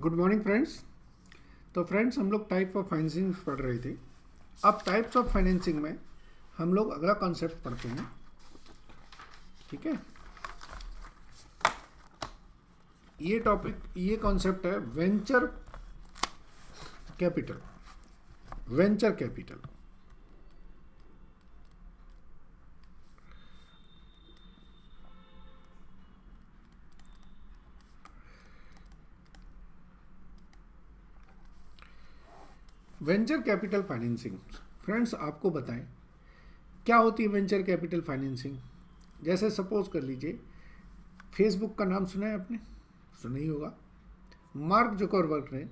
Good morning friends. तो friends, हम लोग टाइप ऑफ फाइनेंसिंग पढ़ रहे थे। अब टाइप्स ऑफ फाइनेंसिंग में हम लोग अगला कॉन्सेप्ट पढ़ते हैं। ठीक है, ये कॉन्सेप्ट है venture capital. Venture capital venture capital financing. Friends, आपको बताएं क्या होती है वेंचर कैपिटल फाइनेंसिंग। जैसे सपोज कर लीजिए, फेसबुक का नाम सुना है आपने? सुना ही होगा। मार्क जुकरबर्ग ने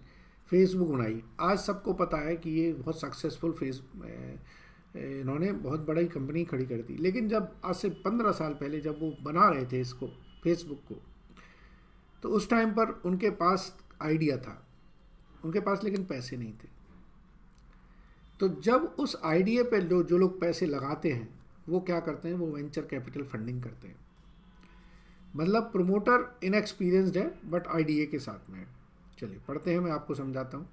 फेसबुक बनाई। आज सबको पता है कि ये बहुत सक्सेसफुल इन्होंने बहुत बड़ी कंपनी खड़ी कर दी। लेकिन जब आज से 15 साल पहले जब वो बना रहे थे इसको, फेसबुक को, तो उस टाइम पर उनके पास आइडिया था, उनके पास लेकिन पैसे नहीं थे। तो जब उस आइडिया पे जो लोग पैसे लगाते हैं वो क्या करते हैं, वो वेंचर कैपिटल फंडिंग करते हैं। मतलब प्रमोटर इनएक्सपीरियंस्ड है बट आइडिया के साथ में है। चलिए पढ़ते हैं, मैं आपको समझाता हूँ।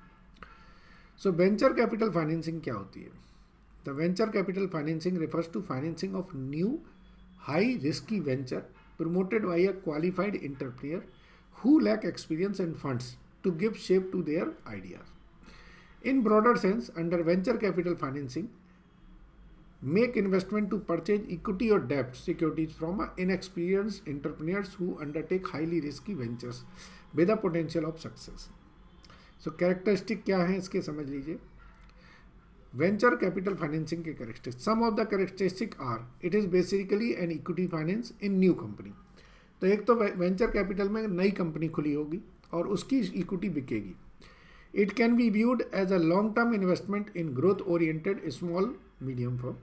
सो वेंचर कैपिटल फाइनेंसिंग क्या होती है? The venture capital financing refers to financing of new high risky venture promoted by a qualified entrepreneur who lack experience and funds to give shape to their ideas. In broader sense, under venture capital financing, make investment to purchase equity or debt securities from inexperienced entrepreneurs who undertake highly risky ventures with a potential of success. So characteristic क्या है इसके समझ लीजिए। Venture capital financing के characteristic, some of the characteristic are, it is basically an equity finance in new company. तो एक तो venture capital में नई कंपनी खुली होगी और उसकी इक्विटी बिकेगी। It can be viewed as a long term investment in growth oriented small medium firm.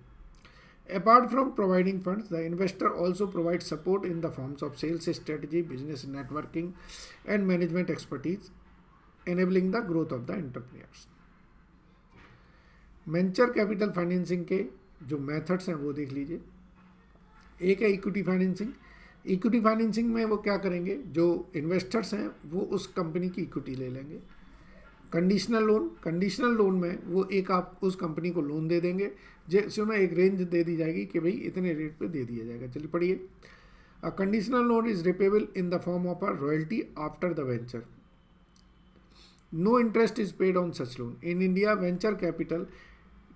Apart from providing funds, the investor also provide support in the forms of sales strategy, business networking and management expertise, enabling the growth of the entrepreneurs. Venture capital financing के जो methods हैं वो देख लीजिए। एक है equity financing. Equity financing में वो क्या करेंगे, जो इन्वेस्टर्स हैं वो उस कंपनी की इक्विटी ले लेंगे। कंडीशनल लोन, कंडीशनल लोन में वो एक आप उस कंपनी को लोन दे देंगे जिसमें एक रेंज दे दी जाएगी कि भाई इतने रेट पे दे दिया जाएगा। चलिए पढ़िए। A conditional loan is repayable in the form of a royalty after the venture. No interest is paid on such loan. In India, venture capital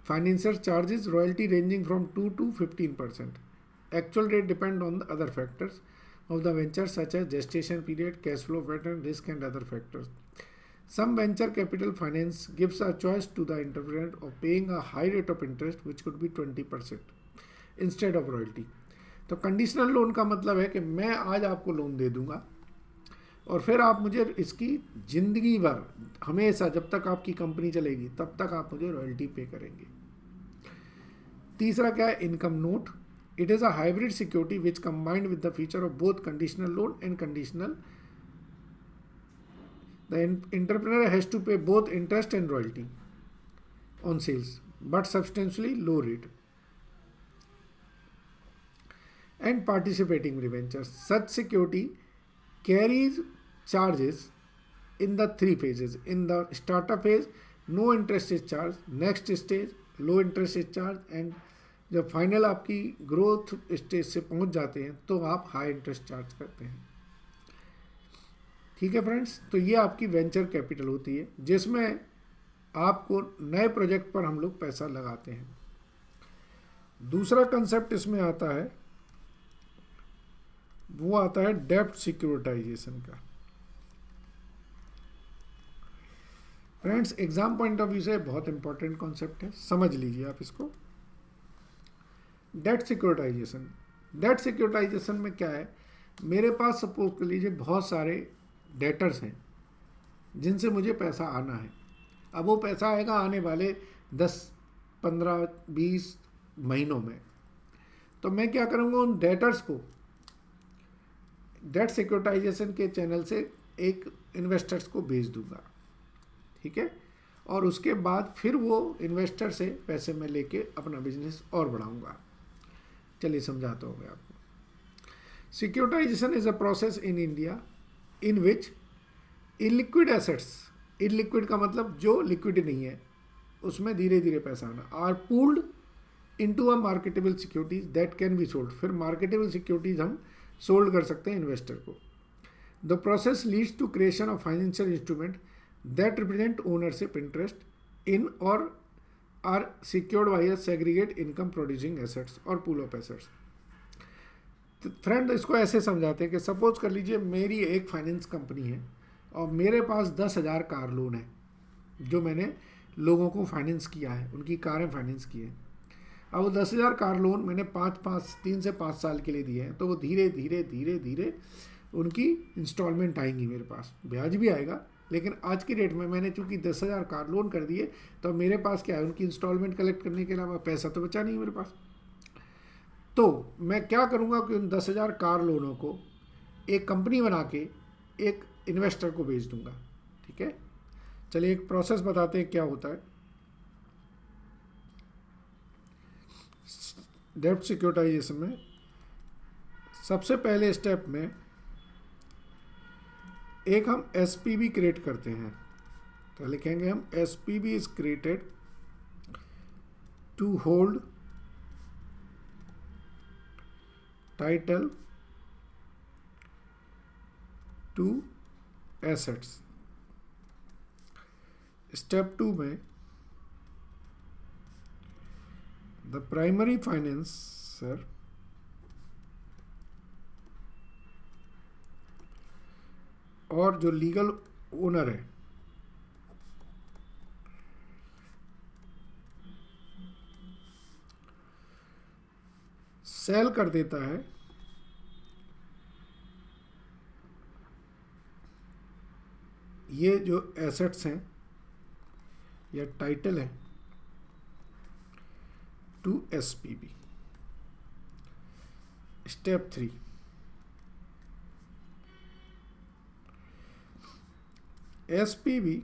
financier charges royalty ranging from 2 to 15%. Actual rate depend on the other factors of the venture such as gestation period, cash flow pattern, risk and other factors. Some venture capital finance gives a choice to the entrepreneur of paying a high rate of interest which could be 20% instead of royalty. तो conditional loan का मतलब है कि मैं आज आपको loan दे दूंगा और फिर आप मुझे इसकी ज़िंदगी भर, हमेशा जब तक आपकी कंपनी चलेगी तब तक आप मुझे रॉयल्टी पे करेंगे। तीसरा क्या है, income note. It is a hybrid security which combined with the feature of both conditional loan and conditional. The entrepreneur has to pay both interest and royalty on sales but substantially low rate. And participating debenture, such security carries charges in the three phases. In the startup phase, no interest is charged. Next stage, low interest is charged. And जब final आपकी growth stage से पहुंच जाते हैं तो आप high interest charge करते हैं। ठीक है फ्रेंड्स, तो ये आपकी वेंचर कैपिटल होती है जिसमें आपको नए प्रोजेक्ट पर हम लोग पैसा लगाते हैं। दूसरा कंसेप्ट इसमें आता है, वो आता है डेब्ट सिक्योरिटाइजेशन का। Friends, exam point of view से बहुत इंपॉर्टेंट कॉन्सेप्ट है, समझ लीजिए आप इसको। डेट सिक्योरिटाइजेशन, डेट सिक्योरिटाइजेशन में क्या है, मेरे पास सपोज कर लीजिए बहुत सारे डेटर्स हैं जिनसे मुझे पैसा आना है। अब वो पैसा आएगा आने वाले 10, 15, 20 महीनों में। तो मैं क्या करूँगा, उन डेटर्स को डेट सिक्योरिटाइजेशन के चैनल से एक इन्वेस्टर्स को भेज दूंगा। ठीक है, और उसके बाद फिर वो इन्वेस्टर से पैसे मैं लेके अपना बिजनेस और बढ़ाऊंगा। चलिए समझाता हूँ मैं आपको। Securitisation is a process in India in which illiquid assets, illiquid का मतलब जो लिक्विड नहीं है, उसमें धीरे धीरे पैसा आना, are pooled into a marketable securities that can be sold. फिर मार्केटेबल सिक्योरिटीज हम सोल्ड कर सकते हैं इन्वेस्टर को। The process leads to creation of financial instrument that represent ownership interest in or are secured by a segregate income producing assets or pool of assets. तो friend इसको ऐसे समझाते हैं कि सपोज कर लीजिए मेरी एक फाइनेंस कंपनी है और मेरे पास 10,000 कार लोन है जो मैंने लोगों को फाइनेंस किया है, उनकी कारें फाइनेंस की है। अब वो 10,000 कार लोन मैंने 3 से 5 साल के लिए दिए हैं, तो वो धीरे धीरे धीरे धीरे उनकी इंस्टॉलमेंट आएंगी मेरे पास, ब्याज भी आएगा। लेकिन आज की डेट में मैंने चूंकि 10,000 कार लोन कर दिए, तो मेरे पास क्या है, उनकी इंस्टॉलमेंट कलेक्ट करने के अलावा पैसा तो बचा नहीं मेरे पास। तो मैं क्या करूँगा कि उन 10,000 कार लोनों को एक कंपनी बना के एक इन्वेस्टर को बेच दूंगा। ठीक है, चलिए एक प्रोसेस बताते हैं क्या होता है। डेब्ट सिक्योरिटाइजेशन में सबसे पहले स्टेप में एक हम एसपीवी क्रिएट करते हैं। तो लिखेंगे हम SPV is created to hold title to assets. Step 2 में द प्राइमरी फाइनेंसर और जो लीगल ओनर है सेल कर देता है ये जो एसेट्स हैं या टाइटल है to SPV. Step 3 SPV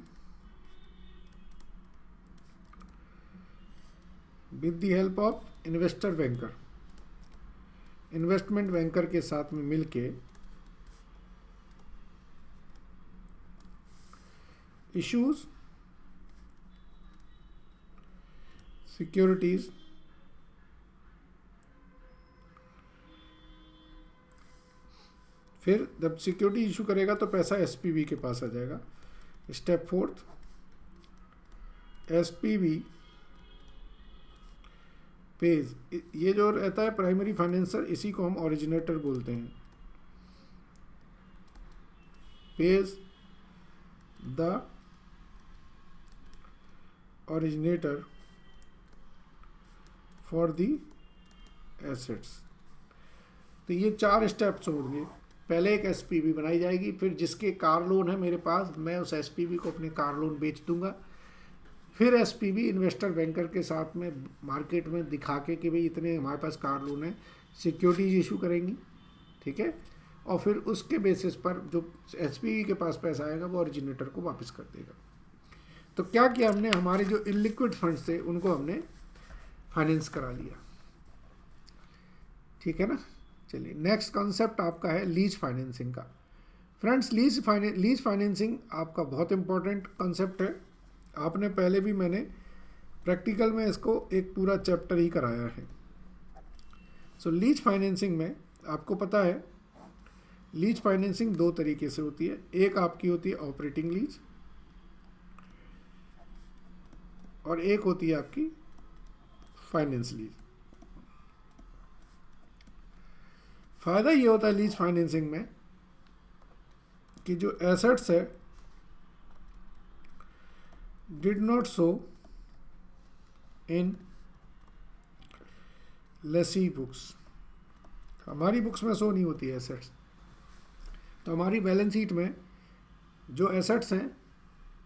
with the help of investor banker, investment banker के साथ में मिलके इश्यूज सिक्योरिटीज फिर जब सिक्योरिटी इशू करेगा तो पैसा एसपीबी के पास आ जाएगा। स्टेप 4 एसपीबी पेज, ये जो रहता है प्राइमरी फाइनेंसर, इसी को हम ओरिजिनेटर बोलते हैं, page the originator for the assets. तो ये 4 स्टेप्स होंगे। पहले एक एसपीवी बनाई जाएगी, फिर जिसके कार लोन है मेरे पास, मैं उस एसपीवी को अपने कार लोन बेच दूंगा। फिर एसपीवी इन्वेस्टर बैंकर के साथ में मार्केट में दिखा के कि भाई इतने हमारे पास कार लोन है, सिक्योरिटीज इशू करेंगी। ठीक है, और फिर उसके बेसिस पर जो एसपीवी के पास पैसा आएगा वो ओरिजिनेटर को वापस कर देगा। तो क्या किया हमने, हमारे जो इलिक्विड फंड्स थे उनको हमने फाइनेंस करा लिया। ठीक है ना। चलिए नेक्स्ट कॉन्सेप्ट आपका है लीज फाइनेंसिंग का। फ्रेंड्स लीज फाइनेंसिंग आपका बहुत इंपॉर्टेंट कॉन्सेप्ट है। आपने पहले भी मैंने प्रैक्टिकल में इसको एक पूरा चैप्टर ही कराया है। सो लीज फाइनेंसिंग में आपको पता है लीज फाइनेंसिंग 2 तरीके से होती है। एक आपकी होती है ऑपरेटिंग लीज और एक होती है आपकी फाइनेंस लीज। फायदा ये होता है लीज फाइनेंसिंग में कि जो एसेट्स है did not show in lessee books, हमारी बुक्स में शो नहीं होती है एसेट्स। तो हमारी बैलेंस शीट में जो एसेट्स हैं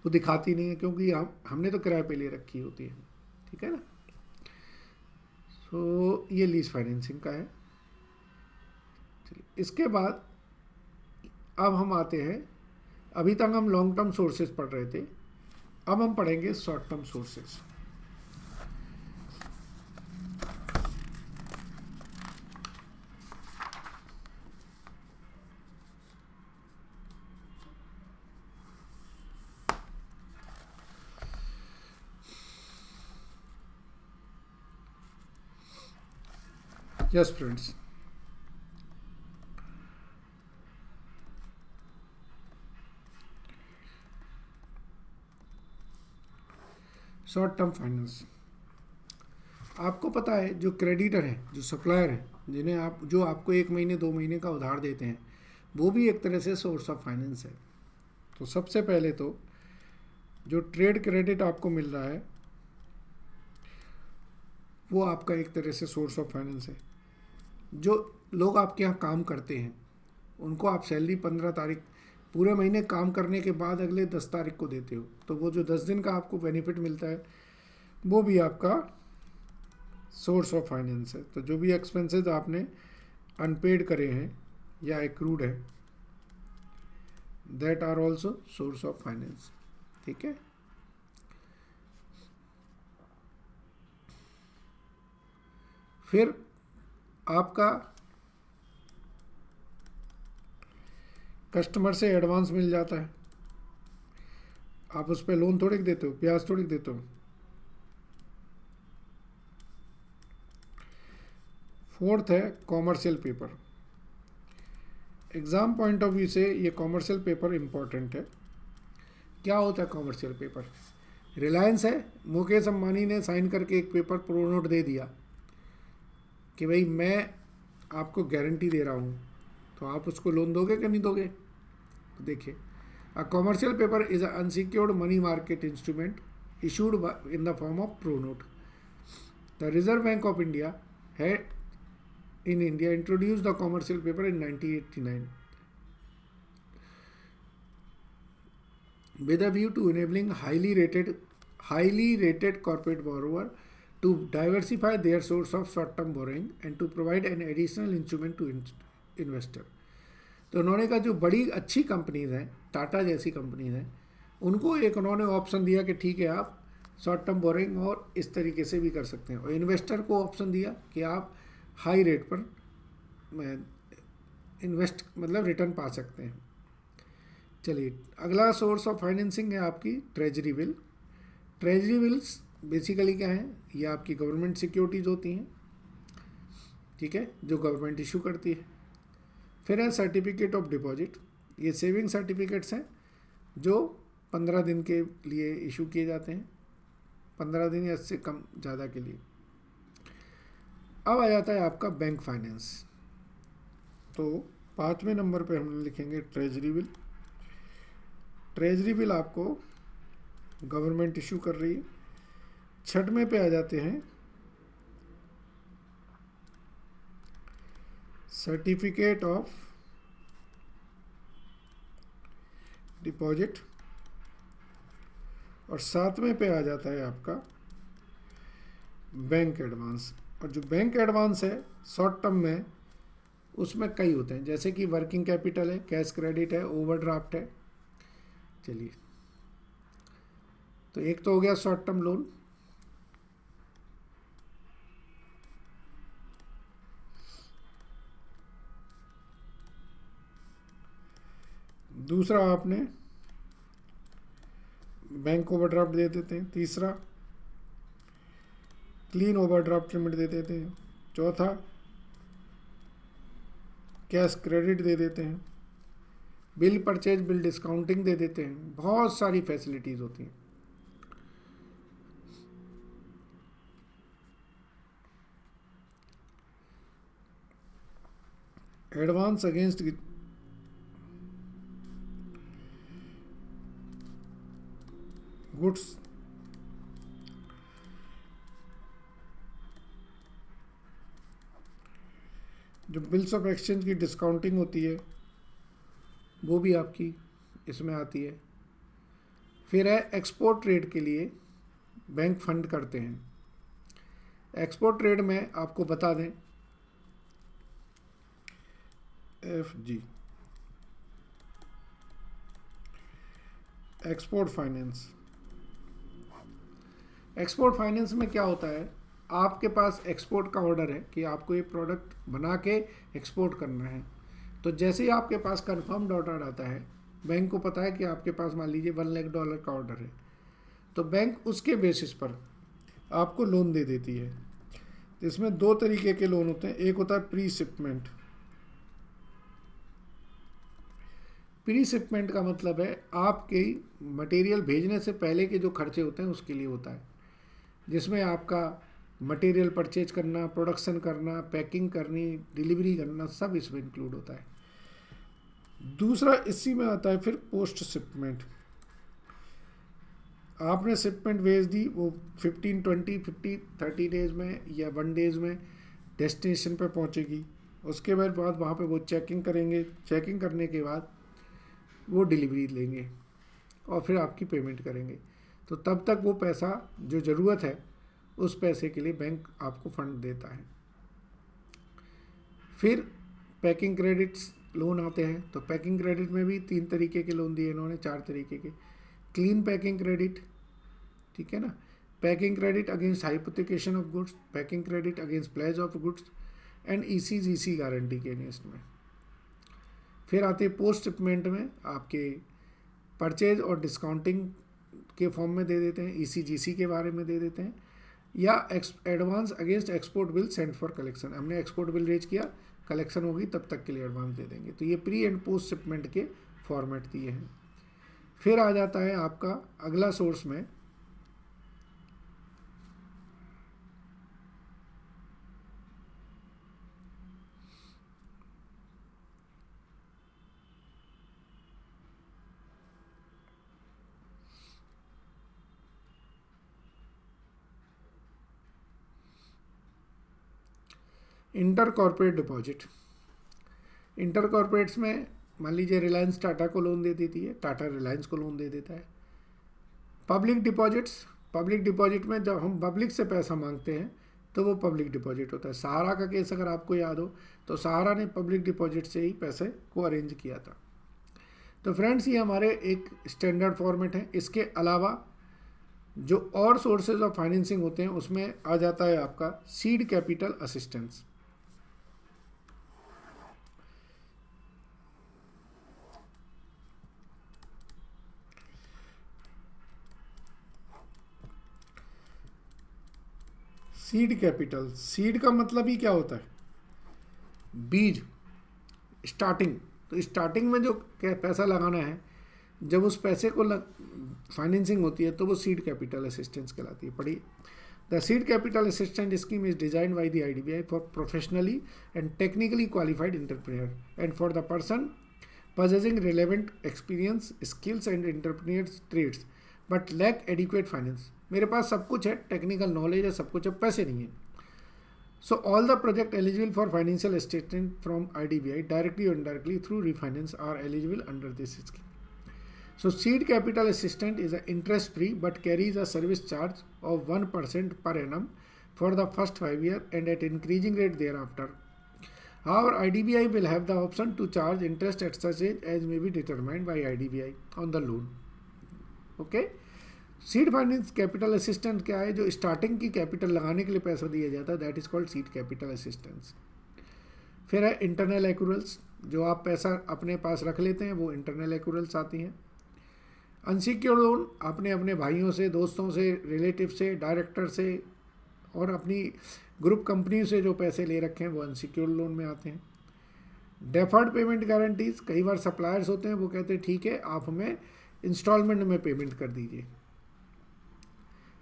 वो दिखाती नहीं है, क्योंकि हमने तो किराए पे ले रखी होती है। ठीक है ना। तो ये लीज फाइनेंसिंग का है। इसके बाद अब हम आते हैं, अभी तक हम लॉन्ग टर्म सोर्सेज पढ़ रहे थे, अब हम पढ़ेंगे short term sources. Yes friends, short term finance. आपको पता है जो क्रेडिटर हैं, जो सप्लायर हैं, जिन्हें आप जो आपको 1 महीने 2 महीने का उधार देते हैं, वो भी एक तरह से सोर्स ऑफ फाइनेंस है। तो सबसे पहले तो जो ट्रेड क्रेडिट आपको मिल रहा है वो आपका एक तरह से सोर्स ऑफ फाइनेंस है। जो लोग आपके यहाँ काम करते हैं उनको आप सैलरी 15 तारीख पूरे महीने काम करने के बाद अगले 10 तारीख को देते हो, तो वो जो 10 दिन का आपको बेनिफिट मिलता है वो भी आपका सोर्स ऑफ फाइनेंस है। तो जो भी एक्सपेंसेस आपने अनपेड करे हैं या एक्रूड है, that are also source of finance. ठीक है। फिर आपका कस्टमर से एडवांस मिल जाता है, आप उस पर लोन थोड़ी देते हो, ब्याज थोड़ी देते हो। फोर्थ है commercial paper. Exam point of view से ये कॉमर्शियल पेपर इम्पॉर्टेंट है। क्या होता है कॉमर्शियल पेपर? रिलायंस है, मुकेश अंबानी ने साइन करके एक पेपर प्रो नोट दे दिया कि भाई मैं आपको गारंटी दे रहा हूँ, तो आप उसको लोन दोगे कि नहीं दोगे? तो देखिए, अ commercial paper is a unsecured money market instrument issued in the form of pro note. The reserve bank of India है in India introduced the commercial paper in 1989 with a view to enabling highly rated corporate borrower to diversify their source of short-term borrowing and to provide an additional instrument to investor। तो उन्होंने कहा जो बड़ी अच्छी companies हैं, टाटा जैसी companies हैं, उनको एक उन्होंने ऑप्शन दिया कि ठीक है आप शॉर्ट टर्म बोरिंग और इस तरीके से भी कर सकते हैं, और इन्वेस्टर को ऑप्शन दिया कि आप हाई रेट पर इन्वेस्ट मतलब रिटर्न पा सकते हैं। चलिए, अगला सोर्स ऑफ फाइनेंसिंग है आपकी treasury bill. Treasury bills basically क्या है? ये आपकी गवर्नमेंट सिक्योरिटीज़ होती हैं, ठीक है, जो गवर्नमेंट इशू करती है। फिर है सर्टिफिकेट ऑफ डिपॉजिट। ये सेविंग सर्टिफिकेट्स हैं जो 15 दिन के लिए इशू किए जाते हैं, 15 दिन या इससे कम ज़्यादा के लिए। अब आ जाता है आपका बैंक फाइनेंस। तो 5वें नंबर पे हम लिखेंगे ट्रेजरी बिल। ट्रेजरी बिल आपको गवर्नमेंट इशू कर रही है। 6वें पे आ जाते हैं सर्टिफिकेट ऑफ डिपॉजिट, और 7वें पे आ जाता है आपका बैंक एडवांस। और जो बैंक एडवांस है शॉर्ट टर्म में, उसमें कई होते हैं, जैसे कि वर्किंग कैपिटल है, कैश क्रेडिट है, ओवरड्राफ्ट है। चलिए, तो एक तो हो गया शॉर्ट टर्म लोन। दूसरा आपने बैंक ओवरड्राफ्ट दे देते हैं। तीसरा क्लीन ओवरड्राफ्ट लिमिट दे देते हैं। चौथा कैश क्रेडिट दे देते हैं। बिल परचेज, बिल डिस्काउंटिंग दे देते हैं। बहुत सारी फैसिलिटीज़ होती हैं। एडवांस अगेंस्ट गुड्स, जो बिल्स ऑफ एक्सचेंज की डिस्काउंटिंग होती है वो भी आपकी इसमें आती है। फिर है एक्सपोर्ट ट्रेड के लिए बैंक फंड करते हैं। एक्सपोर्ट ट्रेड में आपको बता दें FG, export finance. Export finance में क्या होता है? आपके पास एक्सपोर्ट का ऑर्डर है कि आपको ये प्रोडक्ट बना के एक्सपोर्ट करना है, तो जैसे ही आपके पास कंफर्म्ड ऑर्डर आता है, बैंक को पता है कि आपके पास मान लीजिए $1 लाख का ऑर्डर है, तो बैंक उसके बेसिस पर आपको लोन दे देती है। इसमें दो तरीके के लोन होते हैं। एक होता है प्री शिपमेंट। प्री शिपमेंट का मतलब है आपके मटेरियल भेजने से पहले के जो खर्चे होते हैं उसके लिए होता है, जिसमें आपका मटेरियल परचेज करना, प्रोडक्शन करना, पैकिंग करनी, डिलीवरी करना, सब इसमें इंक्लूड होता है। दूसरा इसी में आता है फिर पोस्ट शिपमेंट। आपने शिपमेंट भेज दी, वो 15, 20, 50, 30 डेज में या 1 डेज में डेस्टिनेशन पे पहुंचेगी। उसके बाद वहाँ पे वो चेकिंग करेंगे, चेकिंग करने के बाद वो डिलीवरी लेंगे और फिर आपकी पेमेंट करेंगे। तो तब तक वो पैसा जो ज़रूरत है उस पैसे के लिए बैंक आपको फंड देता है। फिर पैकिंग क्रेडिट्स लोन आते हैं। तो पैकिंग क्रेडिट में भी 3 तरीके के लोन दिए इन्होंने, 4 तरीके के। क्लीन पैकिंग क्रेडिट, ठीक है ना, packing credit against hypothecation of goods, packing credit against pledge of goods and ECGC guarantee के अगेंस्ट में। फिर आते हैं पोस्ट शिपमेंट में, आपके परचेज और डिस्काउंटिंग के फॉर्म में दे देते हैं, ईसीजीसी के बारे में दे देते हैं, या advance against export bill send for collection. हमने एक्सपोर्ट बिल रेज किया, कलेक्शन होगी तब तक के लिए एडवांस दे देंगे। तो ये प्री एंड पोस्ट शिपमेंट के फॉर्मेट दिए हैं। फिर आ जाता है आपका अगला सोर्स में inter corporate deposit. Inter corporates में मान लीजिए रिलायंस टाटा को लोन दे देती है, टाटा रिलायंस को लोन दे देता है। पब्लिक डिपॉजिट्स, पब्लिक डिपॉजिट में जब हम पब्लिक से पैसा मांगते हैं तो वो पब्लिक डिपॉजिट होता है। सहारा का केस अगर आपको याद हो तो सहारा ने पब्लिक डिपॉजिट से ही पैसे को अरेंज किया था। तो फ्रेंड्स ये हमारे एक स्टैंडर्ड फॉर्मेट है। इसके अलावा जो और सोर्सेज ऑफ फाइनेंसिंग होते हैं उसमें आ जाता है आपका seed capital assistance. Seed capital, seed का मतलब ही क्या होता है? बीज, स्टार्टिंग। तो स्टार्टिंग में जो पैसा लगाना है, जब उस पैसे को फाइनेंसिंग होती है तो वो सीड कैपिटल असिस्टेंस कहलाती है। पढ़िए, the seed capital assistant scheme is design by the IDBI for professionally and technically qualified entrepreneur and for the person possessing relevant experience, skills and entrepreneurial traits but lack adequate finance। मेरे पास सब कुछ है, technical knowledge है, सब कुछ है, पैसे नहीं है। So all the project eligible for financial assistance from IDBI directly or indirectly through refinance are eligible under this scheme। So seed capital assistance is interest free but carries a service charge of 1% per annum for the first 5 years and at increasing rate thereafter। However, IDBI will have the option to charge interest at such age as may be determined by IDBI on the loan। Okay? Seed finance capital assistance क्या है? जो starting की capital लगाने के लिए पैसा दिया जाता है, that is called seed capital assistance. फिर है इंटरनल एक्यूरल्स, जो आप पैसा अपने पास रख लेते हैं वो इंटरनल एक्यूरल्स आती हैं। अनसिक्योर्ड लोन, आपने अपने भाइयों से, दोस्तों से, रिलेटिव से, डायरेक्टर से और अपनी ग्रुप कंपनी से जो पैसे ले रखे हैं वो अनसिक्योर्ड लोन में आते हैं। डेफर्ड पेमेंट गारंटीज, कई बार सप्लायर्स होते हैं वो कहते हैं ठीक है आप हमें इंस्टॉलमेंट में पेमेंट कर दीजिए।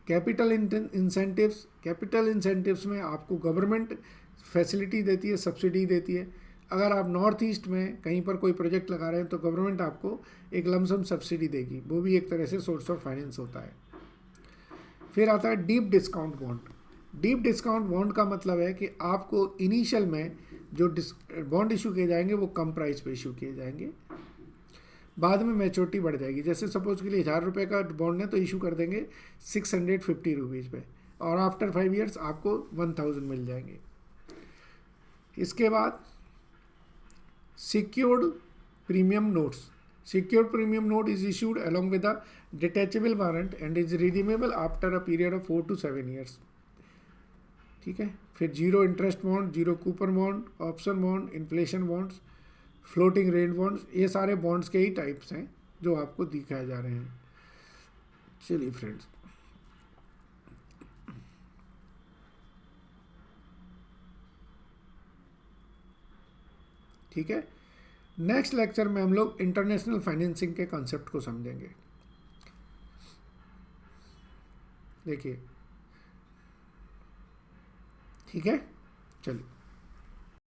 कैपिटल इंसेंटिव्स, कैपिटल इंसेंटिव्स में आपको गवर्नमेंट फैसिलिटी देती है, सब्सिडी देती है। अगर आप नॉर्थ ईस्ट में कहीं पर कोई प्रोजेक्ट लगा रहे हैं तो गवर्नमेंट आपको एक लमसम सब्सिडी देगी, वो भी एक तरह से सोर्स ऑफ फाइनेंस होता है। फिर आता है deep discount bond. Deep discount bond का मतलब है कि आपको इनिशियल में जो बॉन्ड इशू किए जाएंगे वो कम प्राइस पे इशू किए जाएंगे, बाद में मैच्योरिटी बढ़ जाएगी। जैसे सपोज के लिए 1000 रुपये का बॉन्ड है तो इशू कर देंगे 650 रुपीज़ पे और आफ्टर 5 ईयर्स आपको 1000 मिल जाएंगे। इसके बाद secured premium notes. Secured premium note is issued along with a detachable warrant and is redeemable after a period of 4 to 7 years। ठीक है। फिर zero interest bond, zero coupon bond, option bond, inflation bonds, floating rate bonds, ये सारे bonds के ही types हैं जो आपको दिखाए जा रहे हैं। चलिए फ्रेंड्स, ठीक है। नेक्स्ट लेक्चर में हम लोग इंटरनेशनल फाइनेंसिंग के कॉन्सेप्ट को समझेंगे। देखिए, ठीक है, चलिए।